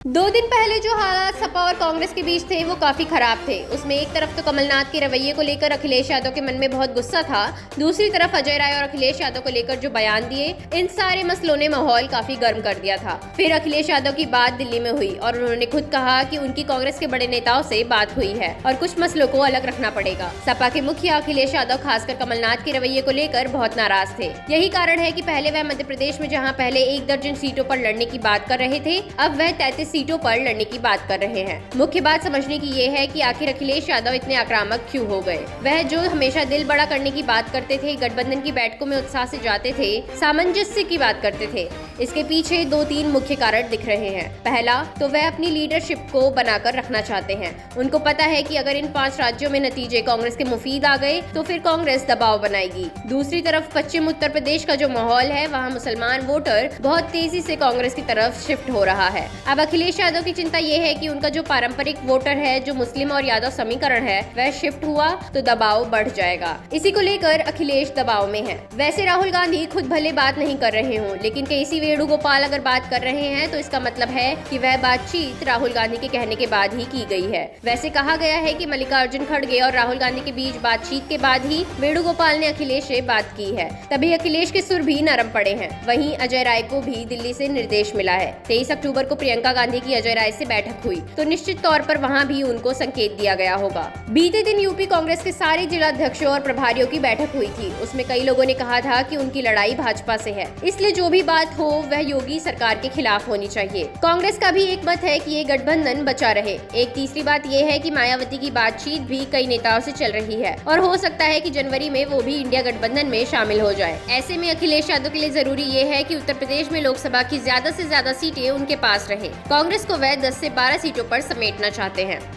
2 दिन पहले जो हालात सपा और कांग्रेस के बीच थे वो काफी खराब थे। उसमें एक तरफ तो कमलनाथ के रवैये को लेकर अखिलेश यादव के मन में बहुत गुस्सा था, दूसरी तरफ अजय राय और अखिलेश यादव को लेकर जो बयान दिए, इन सारे मसलों ने माहौल काफी गर्म कर दिया था। फिर अखिलेश यादव की बात दिल्ली में हुई और उन्होंने खुद कहा कि उनकी कांग्रेस के बड़े नेताओं से बात हुई है और कुछ मसलों को अलग रखना पड़ेगा। सपा के मुखिया अखिलेश यादव खासकर कमलनाथ के रवैये को लेकर बहुत नाराज थे। यही कारण है कि पहले वह मध्य प्रदेश में जहाँ पहले 1 दर्जन सीटों पर लड़ने की बात कर रहे थे, अब वह 33 सीटों पर लड़ने की बात कर रहे हैं। मुख्य बात समझने की ये है कि आखिर अखिलेश यादव इतने आक्रामक क्यों हो गए। वह जो हमेशा दिल बड़ा करने की बात करते थे, गठबंधन की बैठकों में उत्साह से जाते थे, सामंजस्य की बात करते थे, इसके पीछे 2-3 मुख्य कारण दिख रहे हैं। पहला तो वह अपनी लीडरशिप को बनाकर रखना चाहते हैं। उनको पता है कि अगर इन 5 राज्यों में नतीजे कांग्रेस के मुफीद आ गए तो फिर कांग्रेस दबाव बनाएगी। दूसरी तरफ पश्चिम उत्तर प्रदेश का जो माहौल है, वहाँ मुसलमान वोटर बहुत तेजी से कांग्रेस की तरफ शिफ्ट हो रहा है। अब अखिलेश यादव की चिंता ये है कि उनका जो पारंपरिक वोटर है, जो मुस्लिम और यादव समीकरण है, वह शिफ्ट हुआ तो दबाव बढ़ जाएगा। इसी को लेकर अखिलेश दबाव में है। वैसे राहुल गांधी खुद भले बात नहीं कर रहे हों, लेकिन केसी वेणुगोपाल अगर बात कर रहे हैं तो इसका मतलब है कि वह बातचीत राहुल गांधी के कहने के बाद ही की गई है। वैसे कहा गया है कि मल्लिकार्जुन खड़गे और राहुल गांधी के बीच बातचीत के बाद ही वेणुगोपाल ने अखिलेश से बात की है, तभी अखिलेश के सुर भी नरम पड़े हैं। वहीं अजय राय को भी दिल्ली से निर्देश मिला है। 23 अक्टूबर को प्रियंका गांधी की अजय राय से बैठक हुई तो निश्चित तौर पर वहां भी उनको संकेत दिया गया होगा। बीते दिन यूपी कांग्रेस के सारे जिला अध्यक्षों और प्रभारियों की बैठक हुई थी। उसमें कई लोगों ने कहा था कि उनकी लड़ाई भाजपा से है, इसलिए जो भी बात हो वह योगी सरकार के खिलाफ होनी चाहिए। कांग्रेस का भी एक मत है कि ये गठबंधन बचा रहे। एक तीसरी बात यह है कि मायावती की बातचीत भी कई नेताओं से चल रही है और हो सकता है कि जनवरी में वो भी इंडिया गठबंधन में शामिल हो जाए। ऐसे में अखिलेश यादव के लिए जरूरी ये है कि उत्तर प्रदेश में लोकसभा की ज्यादा से ज्यादा सीटें उनके पास रहे। कांग्रेस को वह 10 से 12 सीटों पर समेटना चाहते हैं।